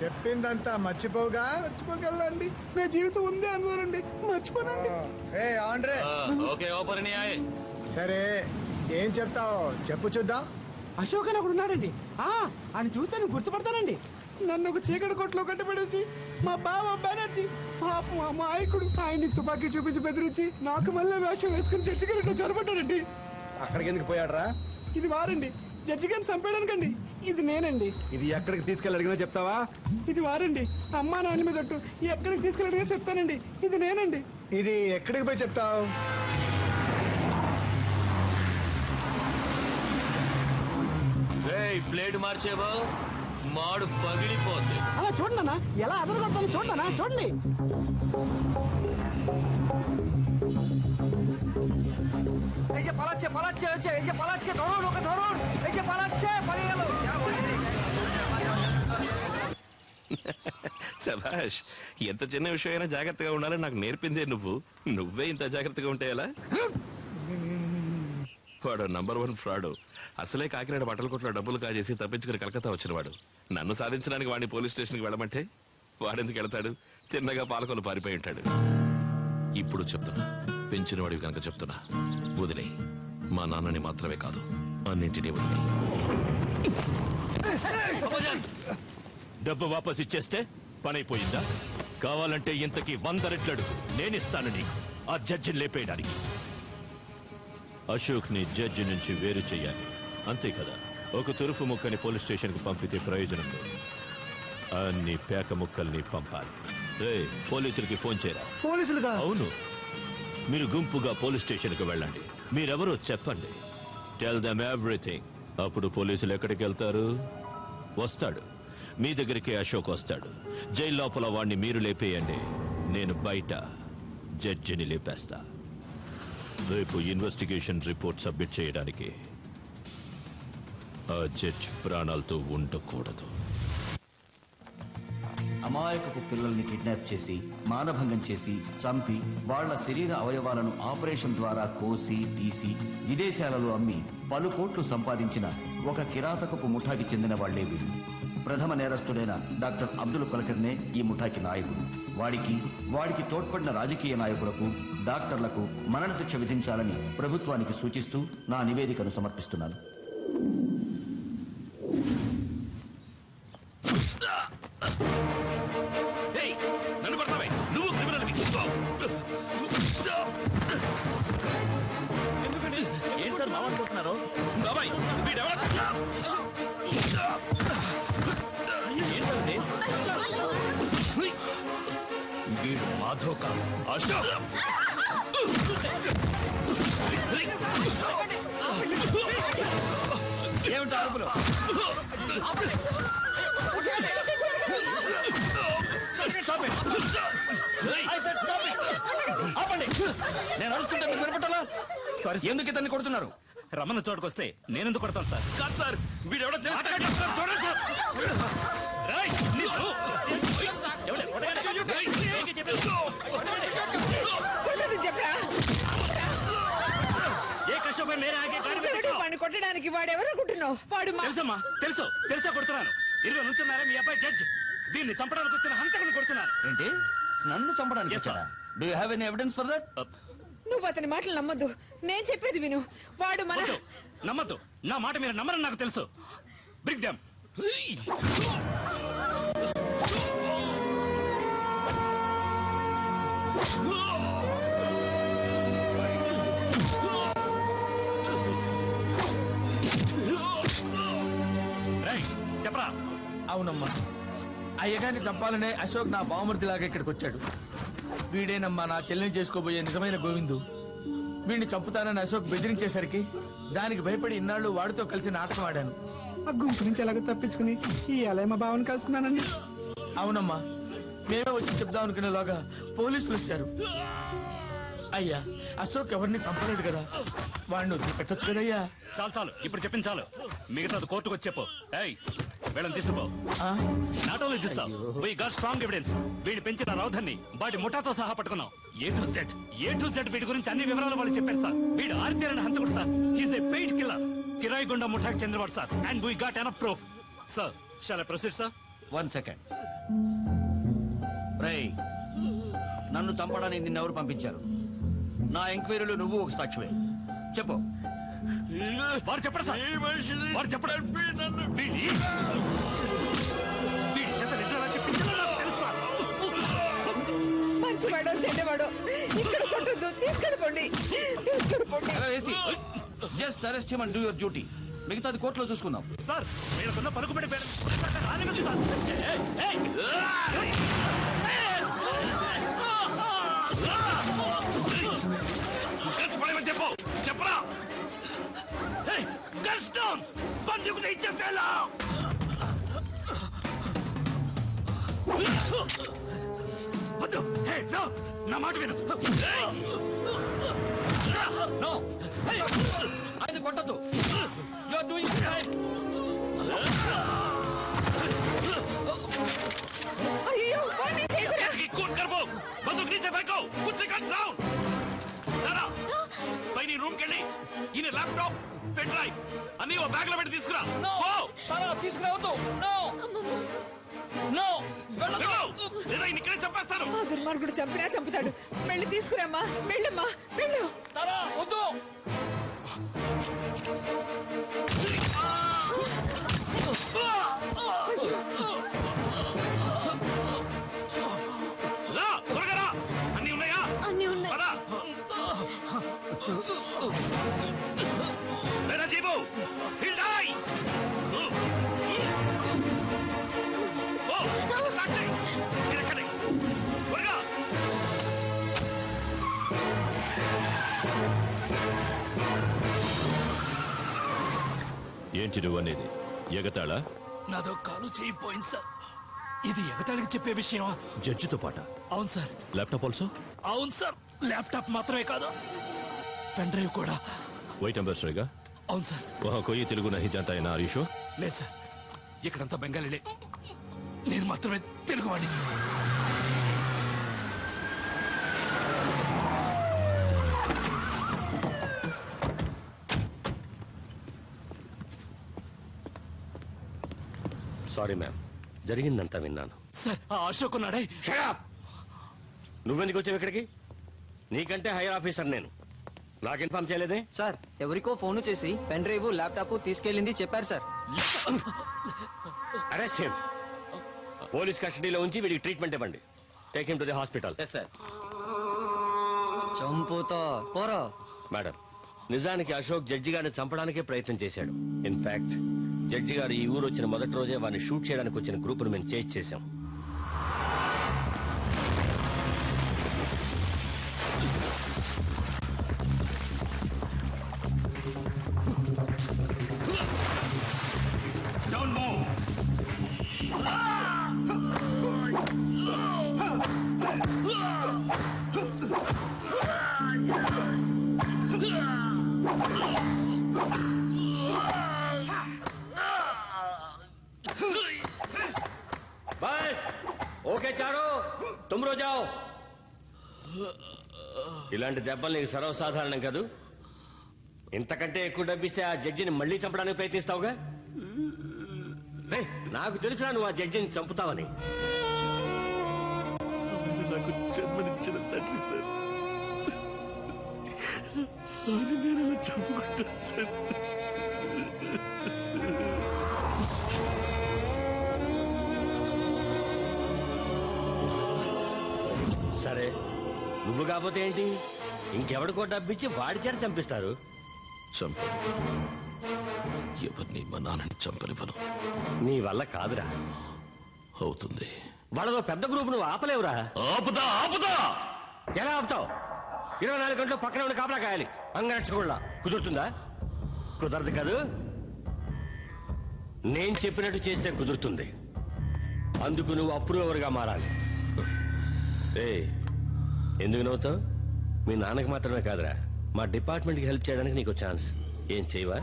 చెప్పిందంతా మర్చిపోగలండి. నా జీవితం ఉంది అన్నారండి, మర్చిపోనండి. సరే ఏం చెప్తావు చెప్పు చూద్దాం. అశోక్ అని ఒకడు ఉన్నాడండి. ఆయన చూస్తే నేను గుర్తుపడతానండి. నన్ను ఒక చీకటి కొట్లో కట్టబడేసి మా బావ బెనర్జీ పాపం మా మాయకుడు ఆయన్ని తుపాకీ చూపించి బెదిరించి నాకు మళ్ళీ వేషం వేసుకుని జడ్జి గారిలో చొరబడ్డాడండి. అక్కడికి ఎందుకు పోయాడరా? ఇది వారండి, జడ్జి గారిని చంపేయడానికండి. ఇది నేనండి. ఇది ఎక్కడికి తీసుకెళ్ళి అడిగినా చెప్తావా? ఇది వారండి, అమ్మా నాన్న మీద ఎక్కడికి తీసుకెళ్ళడిగా చెప్తానండి. ఇది నేనండి. ఇది ఎక్కడికి పోయి చెప్తావు? ప్లేట్ మార్చేవా మాడు పగిలిపోద్ది. అలా చూడండి అన్న, ఎలా అదలు కొడతాను చూడండి అన్న, చూడండి. శభాష్, ఎంత చిన్న విషయమైనా జాగ్రత్తగా ఉండాలని నాకు నేర్పిందే నువ్వే ఇంత జాగ్రత్తగా ఉంటే ఎలా? వాడు నంబర్ 1 ఫ్రాడ్. అసలే కాకినాడ బట్టల కొట్లో డబ్బులు కాజేసి తప్పించుకుని కలకత్తా వచ్చినవాడు. నన్ను సాధించడానికి వాడిని పోలీస్ స్టేషన్కి వెళ్ళమంటే వాడెందుకు వెళతాడు? తిన్నగా పాలకొలు పారిపోయి ఉంటాడు. ఇప్పుడు చెప్తున్నా, పెంచిన వాడివి కనుక చెప్తున్నా, వదిలే. మా నాన్నని మాత్రమే కాదు, అన్నింటినీ వదిలే. డబ్బు వాపస్ ఇచ్చేస్తే పనైపోయిందా? కావాలంటే ఇంతకీ 100 రెట్లడు నేనిస్తాను నీకు, ఆ జడ్జిని లేపేయడానికి. అశోక్ ని జడ్జి నుంచి వేరు చెయ్యాలి, అంతే కదా? ఒక తురుపు ముక్కని పోలీస్ స్టేషన్ కు పంపితే ప్రయోజనం లేదు, అన్ని పేక ముక్కల్ని పంపాలి. పోలీసులకి ఫోన్ చేయరా. పోలీసులుగా? అవును, మీరు గుంపుగా పోలీస్ స్టేషన్ కు వెళ్ళండి. మీరెవరో చెప్పండి, టెల్ దెమ్ ఎవ్రీథింగ్. అప్పుడు పోలీసులు ఎక్కడికి వెళ్తారు? వస్తాడు మీ దగ్గరికి. అశోక్ వస్తాడు. జైలు లోపల వాణ్ణి మీరు లేపేయండి, నేను బయట జడ్జిని లేపేస్తా. రేపు ఇన్వెస్టిగేషన్ రిపోర్ట్ సబ్మిట్ చేయడానికి ఆ జడ్జి ప్రాణాలతో ఉండకూడదు. అమాయకపు పిల్లల్ని కిడ్నాప్ చేసి, మానభంగం చేసి, చంపి వాళ్ల శరీర అవయవాలను ఆపరేషన్ ద్వారా కోసి తీసి విదేశాలలో అమ్మి పలు కోట్లు సంపాదించిన ఒక కిరాతకపు ముఠాకి చెందిన వాళ్లే వీళ్ళు. ప్రథమ నేరస్తుడైన డాక్టర్ అబ్దుల్ కలకర్నే ఈ ముఠాకి నాయకుడు. వాడికి తోడ్పడిన రాజకీయ నాయకులకు, డాక్టర్లకు మరణశిక్ష విధించాలని ప్రభుత్వానికి సూచిస్తూ నా నివేదికను సమర్పిస్తున్నాను. ఏం సార్ మాట్లాడుతున్నారు? వీడు మాధవ్ కాదు, అశోక్. ఏమిటా అరుపులు? నేను అరుస్తుంటే మీరు వినపట్టాలా? సారీ, ఎందుకు ఇతన్ని కొడుతున్నారు? రమణ చోటుకొస్తే నేనెందుకు కొడతాను సార్? కాదు సార్, వీడెవడో చూడండి సార్. కొట్టడానికి వాడెవరనుకుంటున్నావు? వాడు తెలుసమ్మా, తెలుసా కొడుతున్నాను. 20 నుంచున్నారా మీ అబ్బాయి జడ్జ్? దీన్ని చంపడానికి వచ్చిన హంతకుని కొడుతున్నారు. ఏంటి, నన్ను చంపడానికి? Do you have any evidence for that? నువ్వు అతని మాటలు నమ్మద్దు, నేను చెప్పేది విను. వాడు నమ్మద్దు. నా మాట మీరు నమ్మరని నాకు తెలుసు. Bring them. చెప్పరా. అవునమ్మా, అయ్యగారిని చంపాలనే అశోక్ నా బావమూర్తిలాగా ఇక్కడికి వచ్చాడు. వీడేనమ్మా నా చెల్లిని చేసుకోబోయే నిజమైన గోవిందు. వీడిని చంపుతానని అశోక్ బెదిరించేసరికి దానికి భయపడి ఇన్నాళ్ళు వాడితో కలిసి నాటకం ఆడాను. ఆ గుంపు నుంచి ఎలాగో తప్పించుకుని ఈ అలయ మా బావని కలుసుకున్నానండి. అవునమ్మా, మేమే వచ్చి చెప్దాం అనుకునేలాగా పోలీసులు వచ్చారు. అయ్యా, అశోక్ ఎవరిని చంపలేదు కదా, వాడిని వదిలి పెట్టొచ్చు కదయ్యా. చాలు, ఇప్పుడు చెప్పింది చాలు. మిగతాది కోర్టుకు వచ్చి చెప్పు. వీళ్ళని తీసుకో. Not only this, we got strong evidence. వీడి పెంచిన రౌధన్ని వాడి ముఠాతో సహా పట్టుకున్నాం. ఏ టు జెడ్ వీడి గురించి అన్ని వివరాలు వాళ్ళు చెప్పారు సార్. వీడు ఆరితేరని హంతకుడు sir. Is a paid killer. కిరాయి గుండా ముఠాకి చెందినవాడు sir. And we got enough proof. Sir, shawl I proceed sir? 1 second. రేయ్, నన్ను చంపడానికి నిన్నెవరు పంపించారు? నా ఎంక్వైరీలో నువ్వు ఒక సాక్షివే. చెప్పు. వారు చెప్పడు సార్, వారు చెప్పడు. వీడి చేత నిజాలా చెప్పించాలో నాకు తెలుసు సార్. మంచివాడో చెడ్డవాడో ఇక్కడ కొట్టొద్దు, తీసుకెళ్ళిపోండి. Just arrest him and do your duty. మిగతాది కోర్టులో చూసుకుందాం. సార్ వీళ్ళకున్న పలుకుబడి పేరు సార్. చెప్పు చెప్పరా. కష్టం బందుకు ఇచ్చే ఫెలో. వద్దు, నా మాట విను. నో, ఆయన కొట్టద్దు. You are doing right. అయ్యో వాడిని చేయకురా. कूद कर वो बंदूक नीचे फेंको. कुछ सेकंड साउंड. दादा పైన రూమ్ కెళ్ళి ఈయన ల్యాప్టాప్ పెన్ డ్రైవ్ అన్ని ఓ బ్యాగ్ లో పెట్టి తీసుకురా. తీసుకురావద్దు. నో నో, లేదా ఈయన ఇక్కడే చంపేస్తాను. ఆ దుర్మార్గుడు చంపినా చంపుతాడు. వెళ్ళి తీసుకురామ్మా, వెళ్ళమ్మా, వెళ్ళు. వద్దు. రా త్వరగా రా. అన్ని ఉన్నాయా? అన్నీ ఉన్నాయి. పద. లేరా జీబు, he'll die. ఓ, స్టార్ట్ చేయి. మీరు ఎక్కండి. త్వరగా. ఏంటి నువ్వు అనేది? ఎగతాళా? నాదో కాలు చేయిపోయింది సార్. ఇది ఎగతాళికి చెప్పే విషయమా? జడ్జితో పాట? అవును సార్. Laptop also? అవును సార్. ల్యాప్టాప్ మాత్రమే కాదు, పెన్ డ్రైవ్ కూడా. వైట్ అంబేస్టర్గా? అవును సార్. వహా కోయి తెలుగు నహీ జాతా హై నా ఆరీషో? లేదు సార్, ఇక్కడంతా బెంగాలీలే. నేను మాత్రమే తెలుగువాడిని. సారీ మ్యామ్, జరిగిందంతా విన్నాను. సార్, ఆ అశోక్ ఉన్నాడే. నువ్వెందుకు వచ్చావు ఇక్కడికి? నీకంటే హైయర్ ఆఫీసర్ నేను. నాకు ఇన్ఫార్మ్ చేయలేదే? సార్, ఎవరికో ఫోన్ చేసి పెన్ డ్రైవ్ ల్యాప్టాప్ తీసుకెళ్ళింది చెప్పారు సార్. Arrest him. పోలీస్ కస్టడీలో ఉంచి వీడికి ట్రీట్మెంట్ ఇవ్వండి. Take him to the hospital. Sir, చంపుతో పోరో. మేడం, నిజానికి అశోక్ జడ్జి గారిని చంపడానికే ప్రయత్నం చేశాడు. ఇన్ఫాక్ట్ జడ్జి గారు ఈ ఊరు వచ్చిన మొదటి రోజే వారిని షూట్ చేయడానికి వచ్చిన గ్రూపును మేము చేజ్ చేశాం. Don't move. బస్ ఓకే చారు, తుమ్రో జాओ. ఇలాంటి దెబ్బలు నీకు సర్వసాధారణం కాదు. ఇంతకంటే ఎక్కువ డబ్బిస్తే ఆ జడ్జిని మళ్ళీ చంపడానికి ప్రయత్నిస్తావుగా. నాకు తెలుసురా నువ్వు ఆ జడ్జిని చంపుతావని. నాకు జన్మనిచ్చిన తండ్రి సార్, ఆయన నేను ఇలా చంపుకుంటాను సార్. సరే, నువ్వు కాకపోతే ఏంటి, ఇంకెవడికో డబ్బిచ్చి వాడి చేత చంపిస్తారు. చంప ఎవరిని మా నాన్నని చంపనివ్వను. నీ వల్ల కాదురా. అవుతుంది. వాళ్ళదో పెద్ద గ్రూప్, నువ్వు ఆపలేవురా. ఆపుదా ఆపుదా. ఎలా ఆపుతావు? 24 గంటలు పక్కన ఉండి కాపలా కాయాలి. అంగరక్షకుళ్ళ కుదురుతుందా? కుదరదు కాదు. నేను చెప్పినట్టు చేస్తే కుదురుతుంది. అందుకు నువ్వు అప్రూవర్గా మారాలి. ఎందుకు నవ్వుతావు? మీ నాన్నకి మాత్రమే కాదురా, మా డిపార్ట్మెంట్కి హెల్ప్ చేయడానికి నీకు ఛాన్స్. ఏం చేయవా?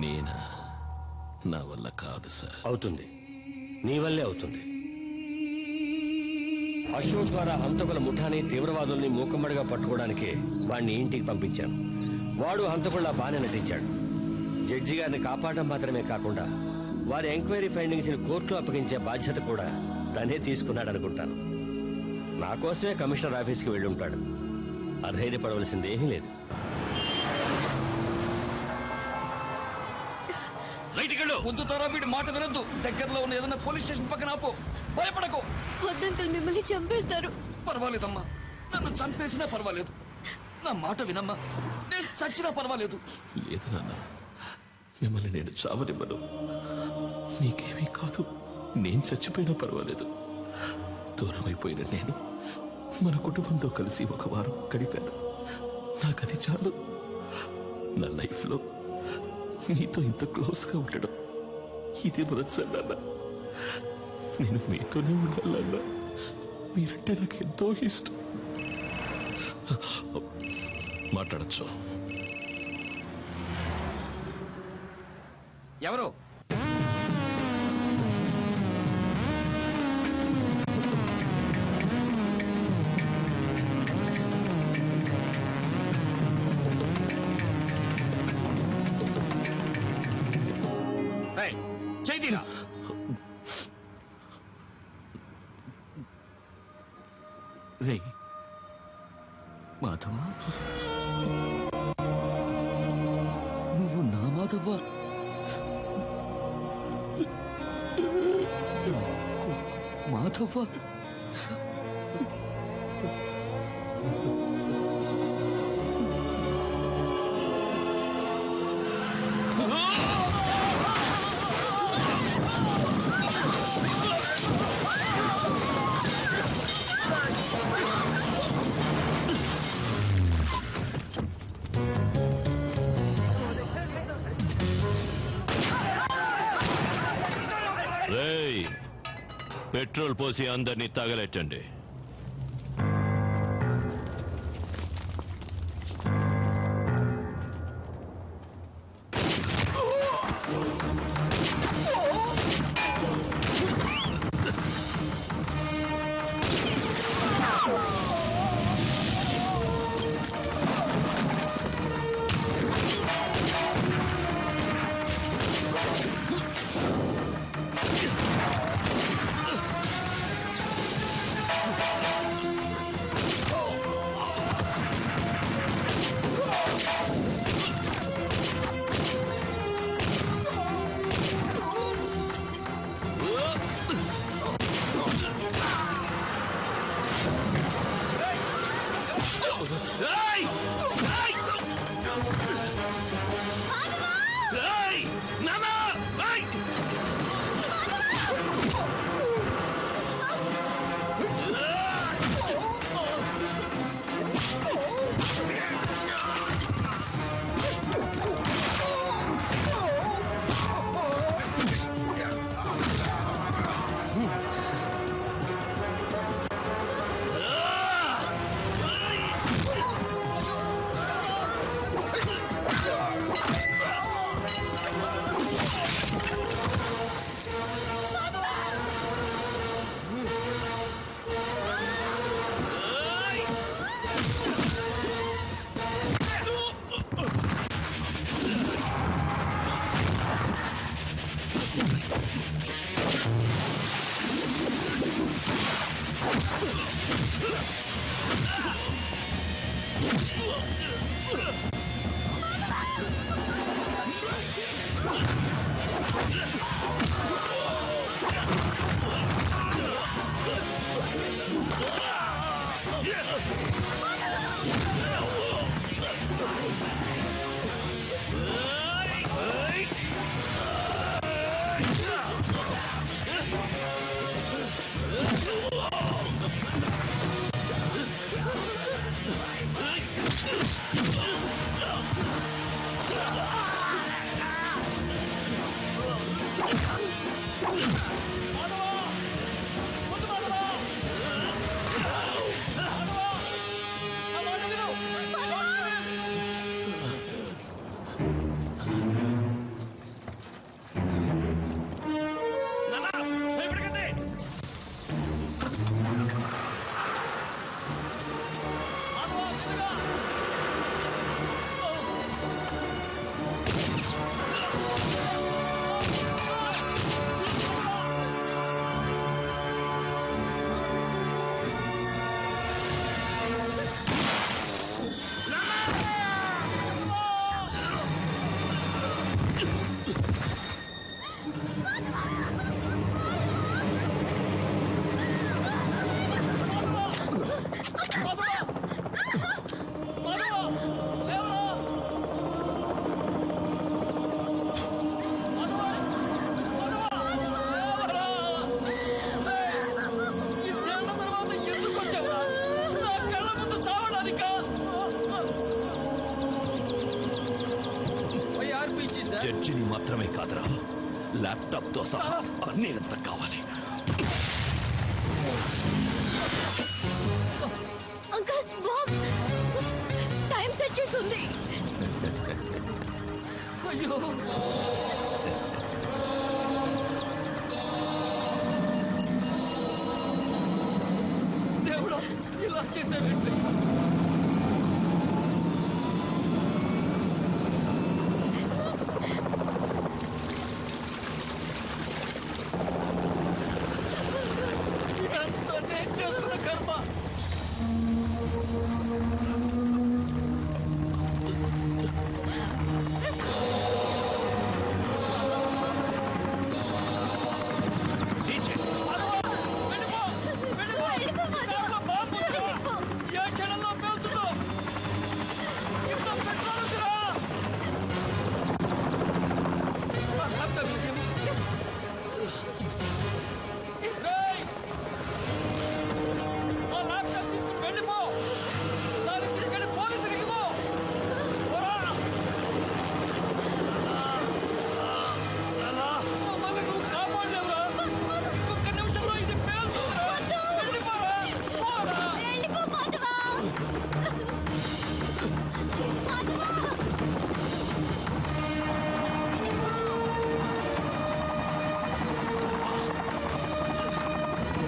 నేనా? నా వల్ల కాదు సార్. అవుతుంది, నీ వల్లే అవుతుంది. అశోక్ ద్వారా హంతకుల ముఠాని తీవ్రవాదుల్ని మూకమ్మడిగా పట్టుకోవడానికి వాడిని ఇంటికి పంపించాను. వాడు హంతకుల్లా బాగానే నటించాడు. జడ్జి గారిని కాపాడడం మాత్రమే కాకుండా వారి ఎంక్వైరీ ఫైండింగ్స్ ని కోర్టులో అప్పగించే బాధ్యత కూడా తనే తీసుకున్నాడు అనుకుంటాను. నా కోసమే కమిషనర్ ఆఫీస్కి వెళ్ళి ఉంటాడు. అధైర్యపడవలసింది ఏమీ లేదు. పొద్దుతారా వీడి మాట వినొద్దు. దగ్గరలో ఉన్న ఏదైనా పోలీస్ స్టేషన్ పక్కన ఆపు. భయపడకు. వద్దంతో మిమ్మల్ని చంపేస్తారు. పర్వాలేదమ్మా, నన్ను చంపేసినా పర్వాలేదు. నా మాట వినమ్మా, నేను చచ్చినా పర్వాలేదు. లేదు నాన్న, మిమ్మల్ని నేను చావనివ్వను. మీకేమీ కాదు, నేను చచ్చిపోయినా పర్వాలేదు. దూరం అయిపోయిన నేను మన కుటుంబంతో కలిసి ఒక వారం గడిపాను. నాకది చాలు. నా లైఫ్లో మీతో ఇంత క్లోజ్గా ఉండడం ఇది మొదటిసారి నాన్న. నేను మీతోనే ఉండాలన్నా. మీరంటే నాకు ఎంతో ఇష్టం. మాట్లాడచ్చు. ఎవరు? చైతీరా, రే మాధవ, నువ్వు నా మాధవ? మాధవ, రేయ్, పెట్రోల్ పోసి అందరినీ తగలెట్టండి. వాచ్ని మాత్రమే కాదురా, ల్యాప్టాప్ తో సహా అన్నీ ఎంత కావాలి. అంకల్ బాంబ్ టైం సెట్ చేసి ఉంది. అయ్యో దేవుడా, ఇలా చేసావేంటి? ఇదంతా నేను చేసుకున్న కర్మ. ఏ క్షణంలో పేలుతుందో? ఇంత పెట్రోల్ ఉందిరా? ఆ ల్యాప్టాప్ ఇదేమో. రేయ్! ఆ ల్యాప్టాప్ తీసుకుని వెళ్ళిపో. దాన్ని తీసుకెళ్ళి పోలీసులకు ఇవ్వు. పోరా! అలా మమ్మల్ని నువ్వు కాపాడలేవురా. ఇంకొక నిమిషంలో ఇది పేలుతుందిరా. వెళ్ళిపోరా. పోరా.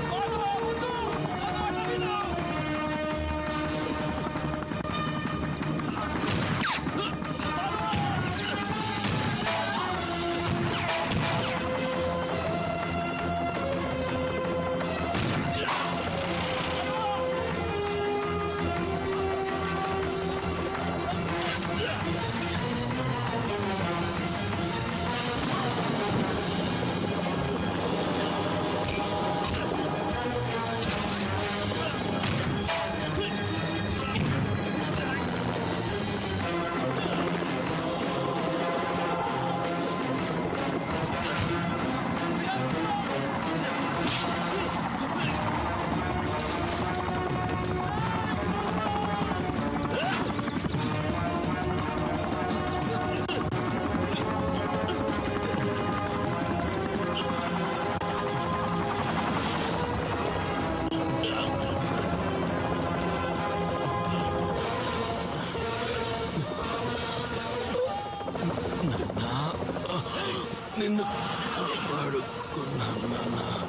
మాధవా, వద్దు. నా మాట విను. నిన్ను కాపాడుకున్నాను నాన్న.